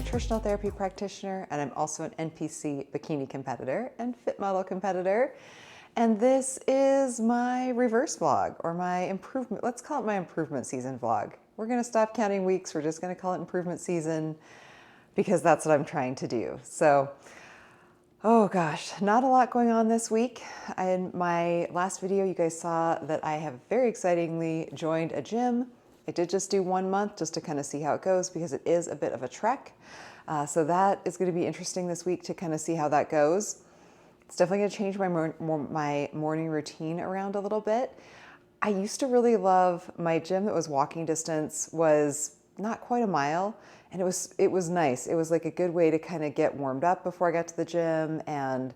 nutritional therapy practitioner, and I'm also an NPC Bikini competitor and fit model competitor. And this is my reverse vlog, or my improvement, let's call it my improvement season vlog. We're gonna stop counting weeks, we're just gonna call it improvement season because that's what I'm trying to do. So, oh gosh, not a lot going on this week. In my last video, you guys saw that I have very excitingly joined a gym. I did just do 1 month just to kind of see how it goes because it is a bit of a trek. So that is going to be interesting this week to kind of see how that goes. It's definitely going to change my morning routine around a little bit. I used to really love my gym that was walking distance, was not quite a mile, and it was nice. It was like a good way to kind of get warmed up before I got to the gym and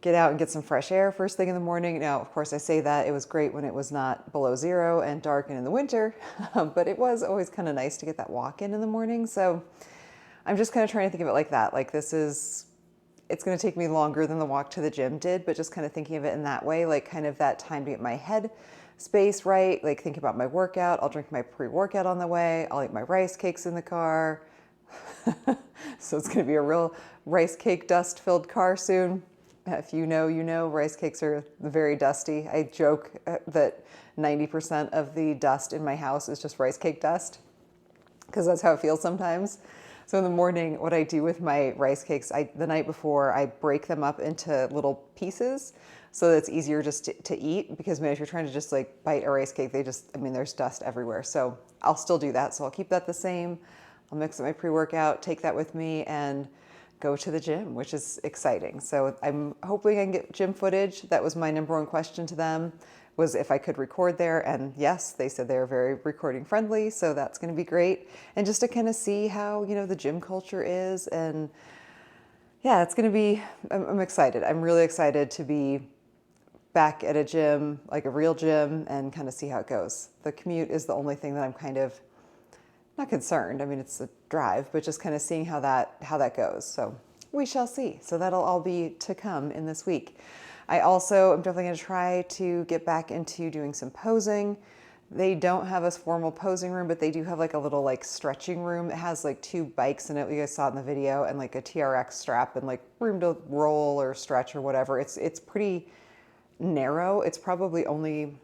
get out and get some fresh air first thing in the morning. Now, of course, I say that it was great when it was not below zero and dark and in the winter, but it was always kind of nice to get that walk in the morning. So I'm just kind of trying to think of it like that. Like it's going to take me longer than the walk to the gym did, but just kind of thinking of it in that way, like kind of that time to get my head space right, like think about my workout. I'll drink my pre-workout on the way. I'll eat my rice cakes in the car. So it's going to be a real rice cake dust filled car soon. If you know, you know, rice cakes are very dusty. I joke that 90% of the dust in my house is just rice cake dust because that's how it feels sometimes. So in the morning, what I do with my rice cakes, the night before, I break them up into little pieces so that it's easier just to eat, because man, if you're trying to just like bite a rice cake, there's dust everywhere. So I'll still do that. So I'll keep that the same. I'll mix up my pre-workout, take that with me, and go to the gym, which is exciting. So I'm hoping I can get gym footage. That was my number one question to them, was if I could record there. And yes, they said they're very recording friendly. So that's going to be great. And just to kind of see how, the gym culture is. And yeah, it's going to be, I'm excited. I'm really excited to be back at a gym, like a real gym, and kind of see how it goes. The commute is the only thing that I'm kind of not concerned. I mean, it's a drive, but just kind of seeing how that goes. So we shall see. So that'll all be to come in this week. I also am definitely going to try to get back into doing some posing. They don't have a formal posing room, but they do have like a little like stretching room. It has like 2 bikes in it. You guys saw it in the video, and like a TRX strap and like room to roll or stretch or whatever. It's pretty narrow. It's probably only,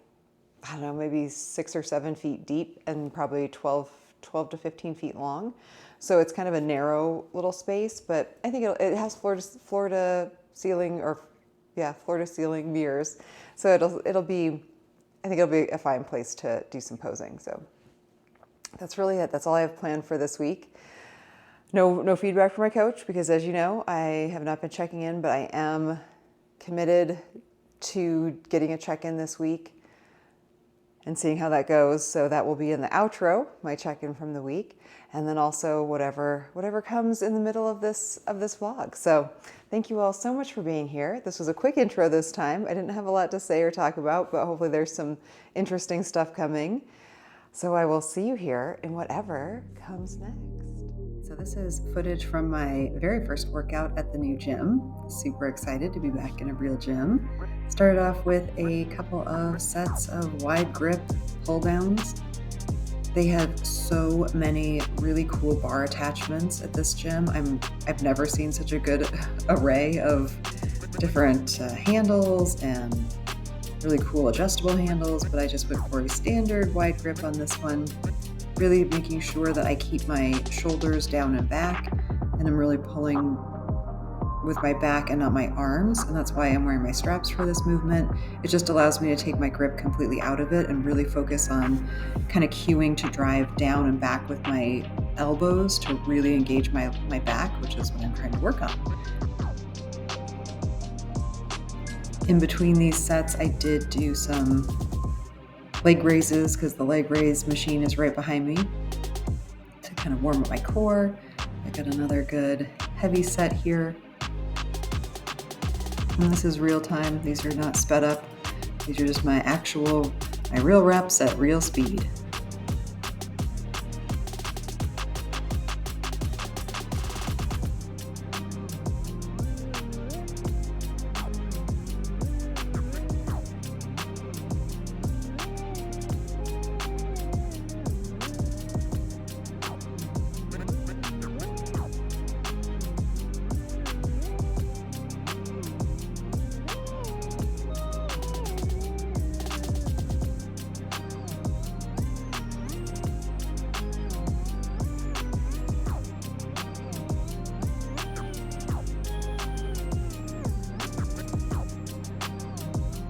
I don't know, maybe 6 or 7 feet deep and probably 12 to 15 feet long. So it's kind of a narrow little space, but I think it has floor to ceiling mirrors. So it'll be a fine place to do some posing. So that's really it. That's all I have planned for this week. No feedback from my coach because, as you know, I have not been checking in, but I am committed to getting a check-in this week and seeing how that goes. So that will be in the outro, my check-in from the week, and then also whatever comes in the middle of this vlog. So thank you all so much for being here. This was a quick intro this time. I didn't have a lot to say or talk about, but hopefully there's some interesting stuff coming. So I will see you here in whatever comes next. So this is footage from my very first workout at the new gym. Super excited to be back in a real gym. Started off with a couple of sets of wide grip pull downs. They have so many really cool bar attachments at this gym. I've never seen such a good array of different handles and really cool adjustable handles, but I just went for a standard wide grip on this one. Really making sure that I keep my shoulders down and back, and I'm really pulling with my back and not my arms, and that's why I'm wearing my straps for this movement. It just allows me to take my grip completely out of it and really focus on kind of cueing to drive down and back with my elbows to really engage my back, which is what I'm trying to work on. In between these sets, I did do some leg raises because the leg raise machine is right behind me to kind of warm up my core. I got another good heavy set here. And this is real time. These are not sped up. These are just my real reps at real speed.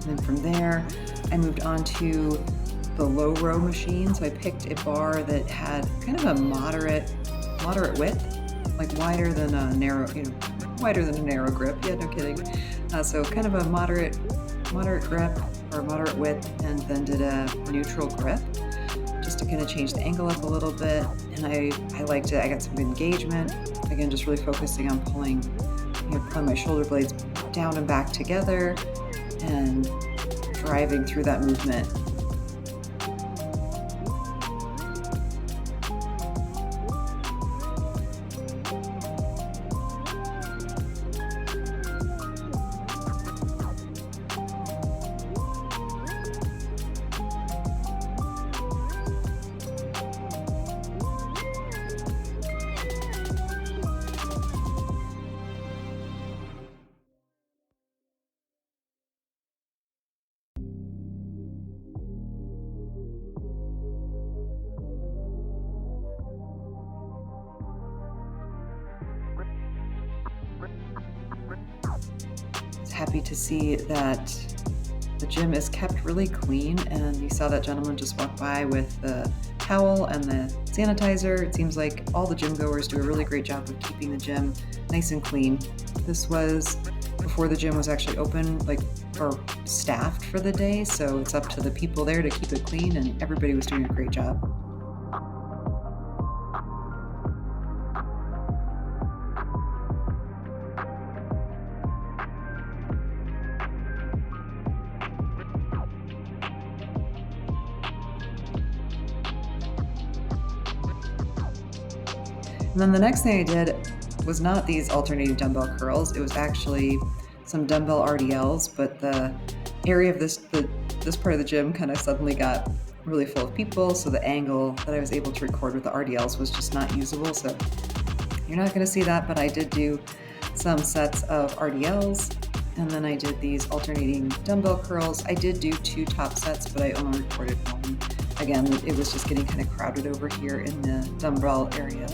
And then from there, I moved on to the low row machine. So I picked a bar that had kind of a moderate width, like wider than a narrow, wider than a narrow grip. Yeah, no kidding. So kind of a moderate grip or moderate width, and then did a neutral grip just to kind of change the angle up a little bit. And I liked it. I got some good engagement. Again, just really focusing on pulling my shoulder blades down and back together and driving through that movement. Happy to see that the gym is kept really clean, and you saw that gentleman just walk by with the towel and the sanitizer. It seems like all the gym goers do a really great job of keeping the gym nice and clean. This was before the gym was actually open, or staffed for the day, so it's up to the people there to keep it clean, and everybody was doing a great job. And then the next thing I did was not these alternating dumbbell curls. It was actually some dumbbell RDLs, but the area of this part of the gym kind of suddenly got really full of people, so the angle that I was able to record with the RDLs was just not usable. So you're not going to see that, but I did do some sets of RDLs, and then I did these alternating dumbbell curls. I did do 2 top sets, but I only recorded 1. Again, it was just getting kind of crowded over here in the dumbbell area.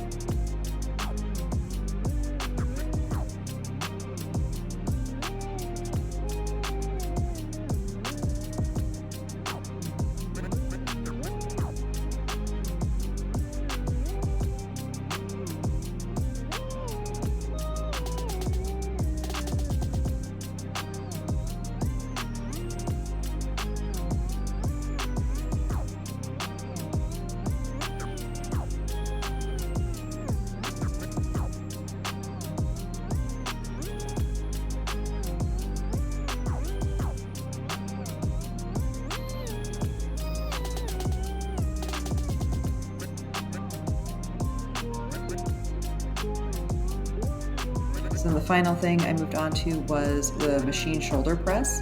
So the final thing I moved on to was the machine shoulder press.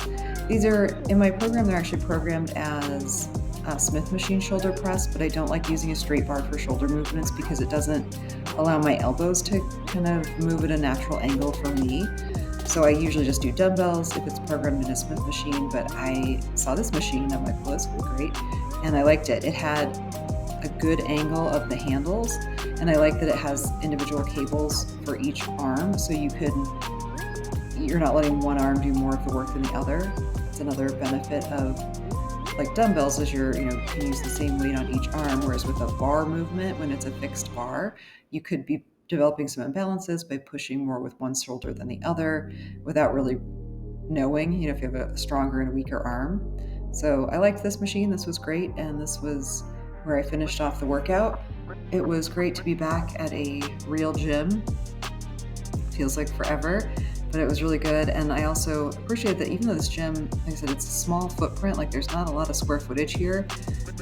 These are, in my program, they're actually programmed as Smith machine shoulder press, but I don't like using a straight bar for shoulder movements because it doesn't allow my elbows to kind of move at a natural angle for me. So I usually just do dumbbells if it's programmed in a Smith machine, but I saw this machine, I'm like, well, this would be great. And I liked it. It had a good angle of the handles, and I like that it has individual cables for each arm, so you're not letting one arm do more of the work than the other. It's another benefit of dumbbells is you can use the same weight on each arm, whereas with a bar movement, when it's a fixed bar, you could be developing some imbalances by pushing more with one shoulder than the other without really knowing, if you have a stronger and a weaker arm. So I liked this machine. This was great, and this was where I finished off the workout. It was great to be back at a real gym. Feels like forever, but it was really good. And I also appreciate that even though this gym, like I said, it's a small footprint, there's not a lot of square footage here,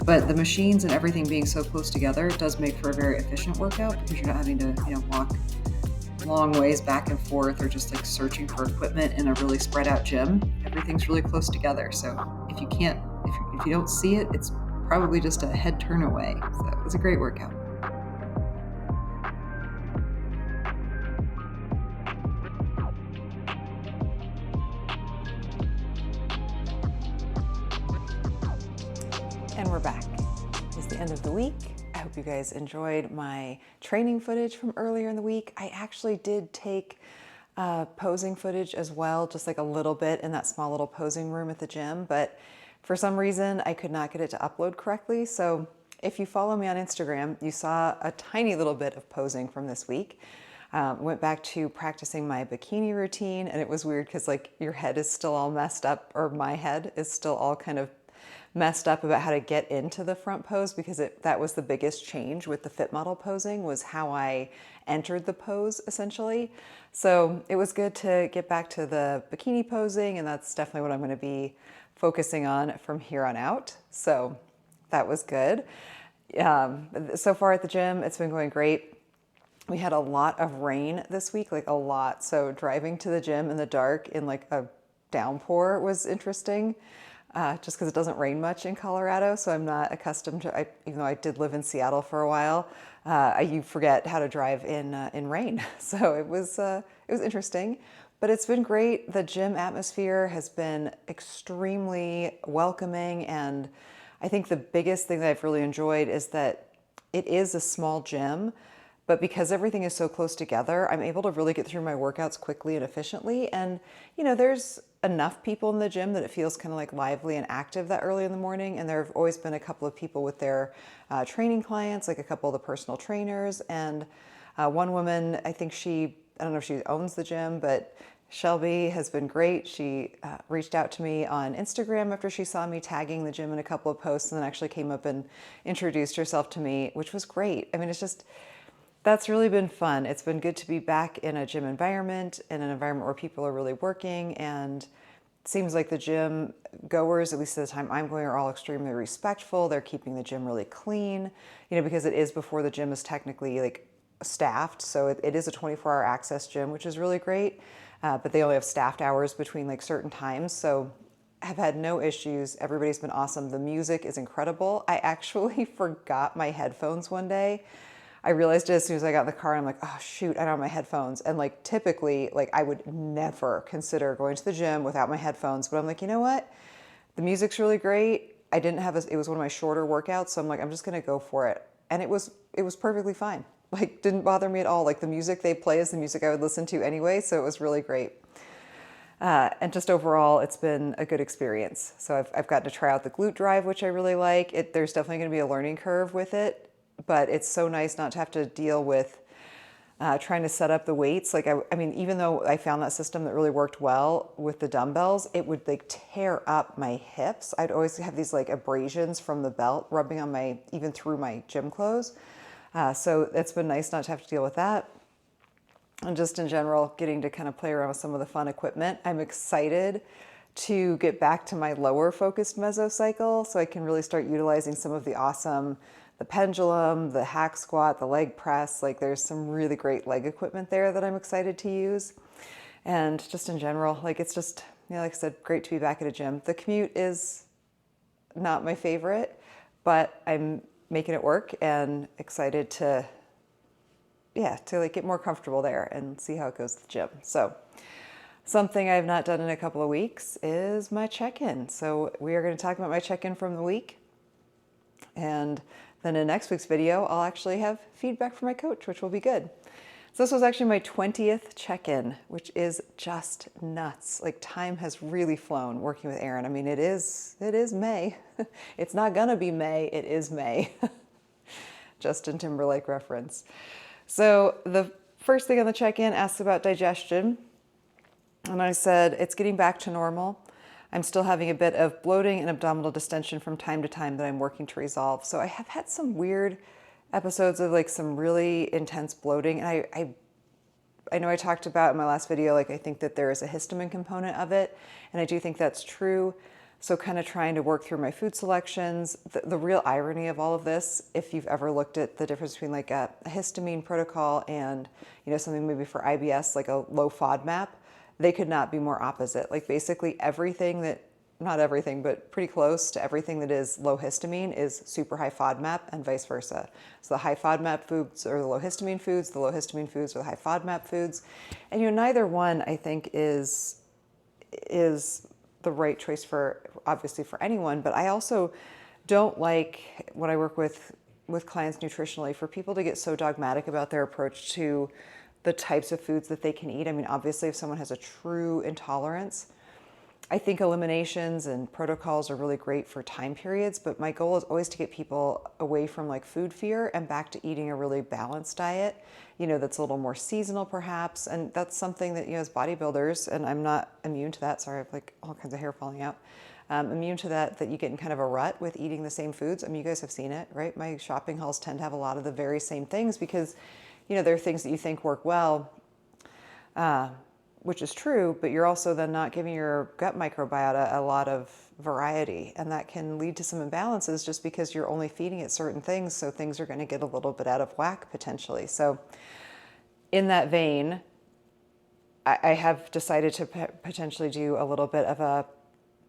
but the machines and everything being so close together does make for a very efficient workout because you're not having to, walk long ways back and forth or just searching for equipment in a really spread out gym. Everything's really close together. So if you don't see it, it's probably just a head turn away. So it was a great workout. And we're back. It's the end of the week. I hope you guys enjoyed my training footage from earlier in the week. I actually did take posing footage as well, just like a little bit in that small little posing room at the gym, but for some reason I could not get it to upload correctly. So if you follow me on Instagram, you saw a tiny little bit of posing from this week. Went back to practicing my bikini routine, and it was weird because like your head is still all messed up, or my head is still all kind of messed up about how to get into the front pose, because that was the biggest change with the fit model posing, was how I entered the pose essentially. So it was good to get back to the bikini posing, and that's definitely what I'm going to be focusing on from here on out. So that was good. So far at the gym, it's been going great. We had a lot of rain this week, like a lot. So driving to the gym in the dark in like a downpour was interesting, just because it doesn't rain much in Colorado. So I'm not accustomed to, even though I did live in Seattle for a while, you forget how to drive in rain. So it was interesting, but it's been great. The gym atmosphere has been extremely welcoming, and I think the biggest thing that I've really enjoyed is that it is a small gym, but because everything is so close together, I'm able to really get through my workouts quickly and efficiently. And, you know, there's enough people in the gym that it feels kind of like lively and active that early in the morning. And there have always been a couple of people with their training clients, like a couple of the personal trainers. And one woman, I think I don't know if she owns the gym, but Shelby has been great. She reached out to me on Instagram after she saw me tagging the gym in a couple of posts, and then actually came up and introduced herself to me, which was great. I mean, that's really been fun. It's been good to be back in a gym environment, in an environment where people are really working, and it seems like the gym goers, at least at the time I'm going, are all extremely respectful. They're keeping the gym really clean, you know, because it is before the gym is technically like staffed. So it is a 24-hour access gym, which is really great. But they only have staffed hours between like certain times. So I've had no issues. Everybody's been awesome. The music is incredible. I actually forgot my headphones one day. I realized it as soon as I got in the car. I'm like, oh shoot, I don't have my headphones. And like typically, like I would never consider going to the gym without my headphones. But I'm like, you know what? The music's really great. It was one of my shorter workouts. So I'm like, I'm just going to go for it. And it was perfectly fine. Like didn't bother me at all. Like the music they play is the music I would listen to anyway. So it was really great. And just overall, it's been a good experience. So I've gotten to try out the glute drive, which I really like. There's definitely going to be a learning curve with it. But it's so nice not to have to deal with trying to set up the weights. Like, I mean, even though I found that system that really worked well with the dumbbells, it would like tear up my hips. I'd always have these like abrasions from the belt rubbing on even through my gym clothes. So it's been nice not to have to deal with that. And just in general, getting to kind of play around with some of the fun equipment. I'm excited to get back to my lower focused mesocycle so I can really start utilizing some of the pendulum, the hack squat, the leg press. Like there's some really great leg equipment there that I'm excited to use. And just in general, like it's just, you know, like I said, great to be back at a gym. The commute is not my favorite, but I'm making it work and excited to like get more comfortable there and see how it goes at the gym. So something I've not done in a couple of weeks is my check-in. So we are going to talk about my check-in from the week. And then in next week's video, I'll actually have feedback from my coach, which will be good. So this was actually my 20th check-in, which is just nuts. Like time has really flown working with Erin. I mean, it is May. It's not gonna be May, it is May. Justin Timberlake reference. So the first thing on the check-in asks about digestion. And I said, it's getting back to normal. I'm still having a bit of bloating and abdominal distension from time to time that I'm working to resolve. So I have had some weird episodes of like some really intense bloating. And I know I talked about in my last video, like I think that there is a histamine component of it. And I do think that's true. So kind of trying to work through my food selections. The real irony of all of this, if you've ever looked at the difference between like a histamine protocol and, you know, something maybe for IBS, like a low FODMAP, they could not be more opposite. Like basically everything that, not everything, but pretty close to everything that is low histamine is super high FODMAP and vice versa. So the high FODMAP foods are the low histamine foods are the high FODMAP foods. And you know, neither one I think is the right choice for, obviously for anyone, but I also don't like when I work with clients nutritionally for people to get so dogmatic about their approach to the types of foods that they can eat. I mean, obviously, if someone has a true intolerance, I think eliminations and protocols are really great for time periods, but my goal is always to get people away from like food fear and back to eating a really balanced diet, that's a little more seasonal perhaps. And that's something that, as bodybuilders, and I'm not immune to that. Sorry, I have like all kinds of hair falling out. Immune to that you get in kind of a rut with eating the same foods. I mean, you guys have seen it, right? My shopping hauls tend to have a lot of the very same things because, there are things that you think work well, which is true, but you're also then not giving your gut microbiota a lot of variety. And that can lead to some imbalances just because you're only feeding it certain things. So things are going to get a little bit out of whack potentially. So in that vein, I have decided to potentially do a little bit of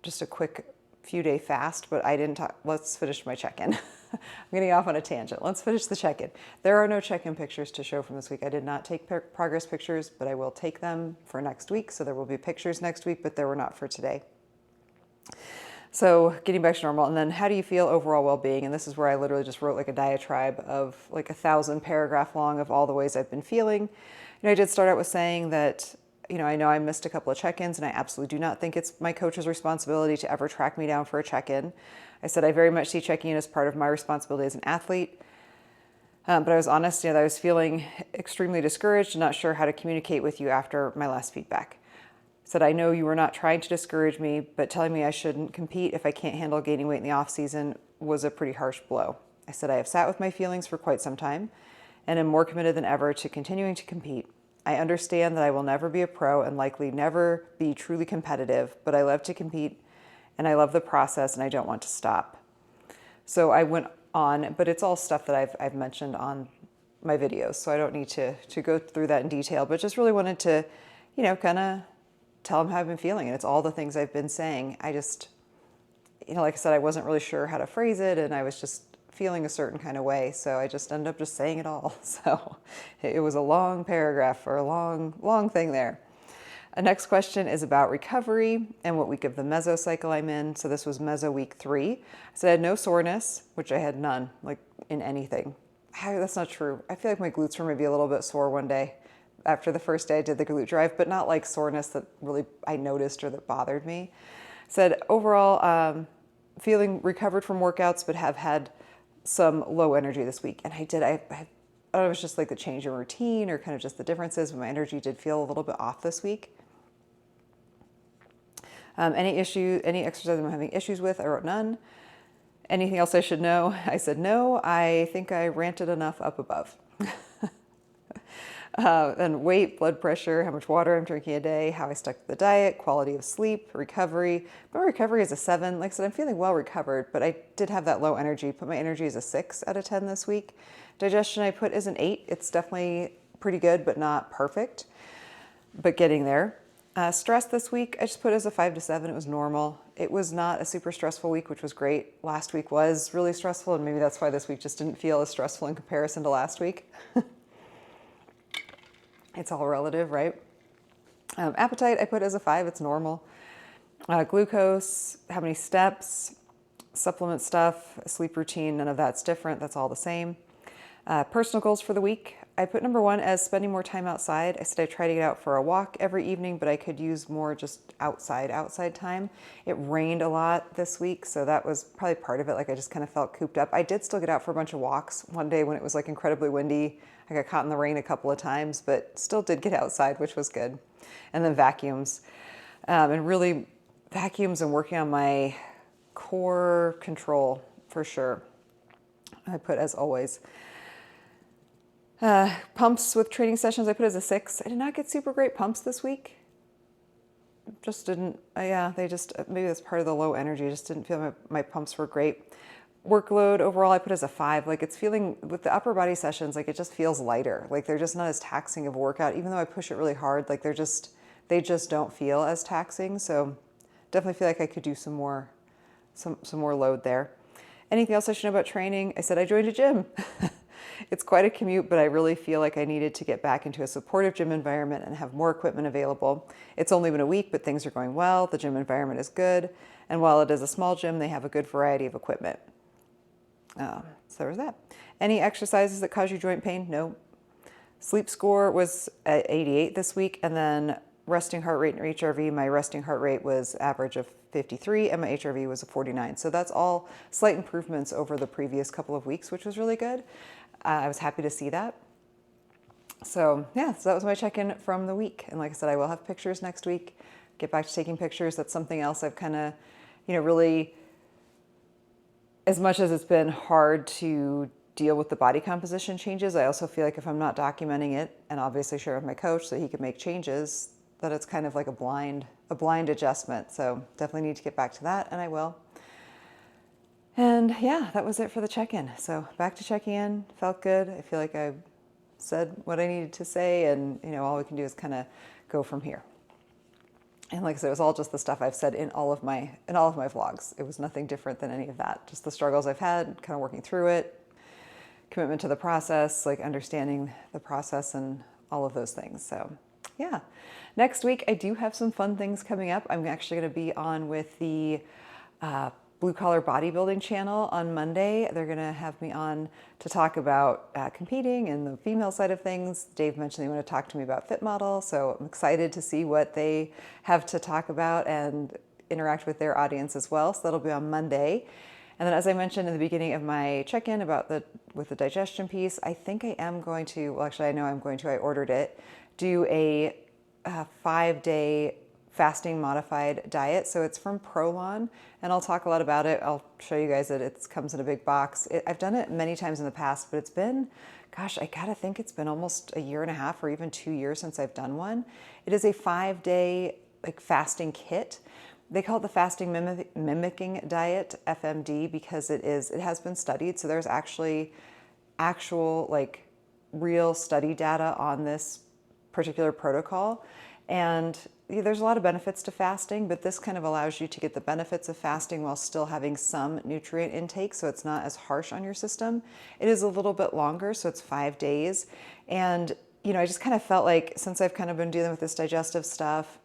just a quick few day fast, but I didn't talk. Let's finish my check-in. I'm getting off on a tangent. Let's finish the check-in. There are no check-in pictures to show from this week. I did not take progress pictures, but I will take them for next week. So there will be pictures next week, but there were not for today. So getting back to normal. And then how do you feel overall well-being? And this is where I literally just wrote like a diatribe of like 1,000 paragraph long of all the ways I've been feeling. I did start out with saying that I know I missed a couple of check-ins and I absolutely do not think it's my coach's responsibility to ever track me down for a check-in. I said I very much see checking in as part of my responsibility as an athlete. But I was honest, that I was feeling extremely discouraged and not sure how to communicate with you after my last feedback. I said, I know you were not trying to discourage me, but telling me I shouldn't compete if I can't handle gaining weight in the off season was a pretty harsh blow. I said, I have sat with my feelings for quite some time and am more committed than ever to continuing to compete. I understand that I will never be a pro and likely never be truly competitive, but I love to compete and I love the process and I don't want to stop. So I went on, but it's all stuff that I've mentioned on my videos, so I don't need to go through that in detail, but just really wanted to, kind of tell them how I've been feeling. And it's all the things I've been saying. I just, like I said, I wasn't really sure how to phrase it and I was just feeling a certain kind of way. So I just ended up just saying it all. So it was a long paragraph or a long thing there. The next question is about recovery and what week of the mesocycle I'm in. So this was meso week 3. I said I had no soreness, which I had none, like in anything. That's not true. I feel like my glutes were maybe a little bit sore one day after the first day I did the glute drive, but not like soreness that really I noticed or that bothered me. I said overall, feeling recovered from workouts, but have had some low energy this week. And I thought it was just like the change in routine or kind of just the differences, but my energy did feel a little bit off this week. Any exercise I'm having issues with, I wrote none. Anything else I should know? I said no. I think I ranted enough up above. Then weight, blood pressure, how much water I'm drinking a day, how I stuck to the diet, quality of sleep, recovery. My recovery is a 7. Like I said, I'm feeling well recovered, but I did have that low energy. Put my energy as a 6 out of 10 this week. Digestion I put as an 8. It's definitely pretty good, but not perfect, but getting there. Stress this week, I just put as a 5 to 7. It was normal. It was not a super stressful week, which was great. Last week was really stressful, and maybe that's why this week just didn't feel as stressful in comparison to last week. It's all relative, right? Appetite, I put as a 5. It's normal. Glucose, how many steps, supplement stuff, sleep routine, none of that's different. That's all the same. Personal goals for the week. I put number 1 as spending more time outside. I said I try to get out for a walk every evening, but I could use more just outside time. It rained a lot this week, so that was probably part of it. Like I just kind of felt cooped up. I did still get out for a bunch of walks one day when it was like incredibly windy. I got caught in the rain a couple of times, but still did get outside, which was good. And then vacuums. And really vacuums and working on my core control for sure. I put as always. Pumps with training sessions, I put as a 6. I did not get super great pumps this week. Just didn't, maybe that's part of the low energy. I just didn't feel my pumps were great. Workload overall, I put as a 5. Like it's feeling, with the upper body sessions, like it just feels lighter. Like they're just not as taxing of a workout, even though I push it really hard. Like they just don't feel as taxing. So definitely feel like I could do some more load there. Anything else I should know about training? I said I joined a gym. It's quite a commute, but I really feel like I needed to get back into a supportive gym environment and have more equipment available. It's only been a week, but things are going well. The gym environment is good. And while it is a small gym, they have a good variety of equipment. So there was that. Any exercises that cause you joint pain? No. Sleep score was at 88 this week, and then resting heart rate and HRV, my resting heart rate was average of 53 and my HRV was a 49. So that's all slight improvements over the previous couple of weeks, which was really good. I was happy to see that. So yeah, so that was my check-in from the week. And like I said, I will have pictures next week, get back to taking pictures. That's something else I've kind of, really, as much as it's been hard to deal with the body composition changes, I also feel like if I'm not documenting it and obviously share with my coach so he can make changes, that it's kind of like a blind adjustment. So definitely need to get back to that, and I will. And yeah, that was it for the check-in. So back to checking in, felt good. I feel like I said what I needed to say, and all we can do is kind of go from here. And like I said, it was all just the stuff I've said in all of my vlogs. It was nothing different than any of that. Just the struggles I've had, kind of working through it, commitment to the process, like understanding the process and all of those things. So yeah, next week I do have some fun things coming up. I'm actually going to be on with the Blue Collar Bodybuilding channel on Monday. They're going to have me on to talk about competing and the female side of things. Dave mentioned they want to talk to me about fitmodel, so I'm excited to see what they have to talk about and interact with their audience as well. So that'll be on Monday. And then, as I mentioned in the beginning of my check-in about with the digestion piece, I think I am going to, well, actually I know I'm going to, I ordered it, do a 5-day fasting modified diet. So it's from Prolon, and I'll talk a lot about it. I'll show you guys that it comes in a big box. I've done it many times in the past, but it's been, gosh, I gotta think it's been almost a year and a half or even 2 years since I've done one. It is a 5-day fasting kit. They call it the fasting mimicking diet, FMD, because it has been studied. So there's actual real study data on this particular protocol. And there's a lot of benefits to fasting, but this kind of allows you to get the benefits of fasting while still having some nutrient intake, so it's not as harsh on your system. It is a little bit longer, so it's 5 days. And, I just kind of felt like, since I've kind of been dealing with this digestive stuff,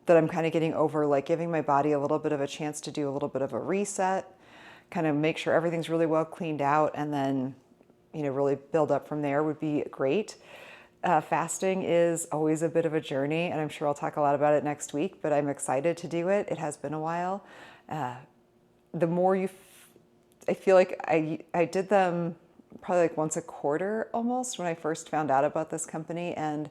that I'm kind of getting over giving my body a little bit of a chance to do a little bit of a reset, kind of make sure everything's really well cleaned out, and then, really build up from there would be great. Fasting is always a bit of a journey, and I'm sure I'll talk a lot about it next week, but I'm excited to do it. It has been a while. The more I feel like I did them probably once a quarter almost when I first found out about this company, and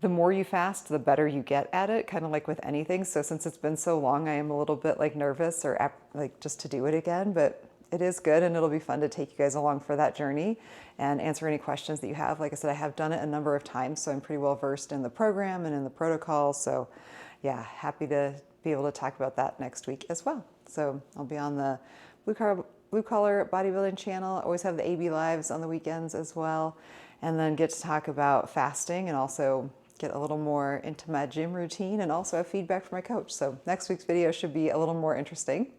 the more you fast, the better you get at it, kind of like with anything. So since it's been so long, I am a little bit nervous or just to do it again, but it is good, and it'll be fun to take you guys along for that journey and answer any questions that you have. Like I said, I have done it a number of times, so I'm pretty well versed in the program and in the protocol. So yeah, happy to be able to talk about that next week as well. So I'll be on the Blue Collar Bodybuilding channel. I always have the AB Lives on the weekends as well, and then get to talk about fasting and also get a little more into my gym routine and also have feedback from my coach. So next week's video should be a little more interesting.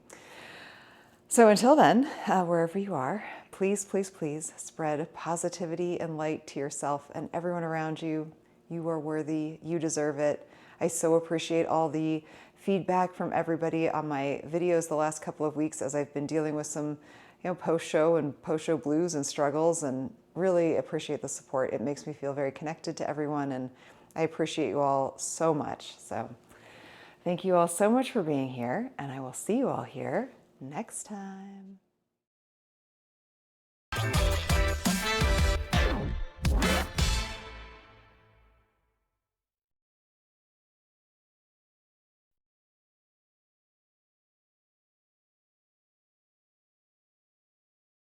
So until then, wherever you are, please, please, please spread positivity and light to yourself and everyone around you. You are worthy. You deserve it. I so appreciate all the feedback from everybody on my videos the last couple of weeks as I've been dealing with some post-show and post-show blues and struggles, and really appreciate the support. It makes me feel very connected to everyone, and I appreciate you all so much. So thank you all so much for being here, and I will see you all here next time.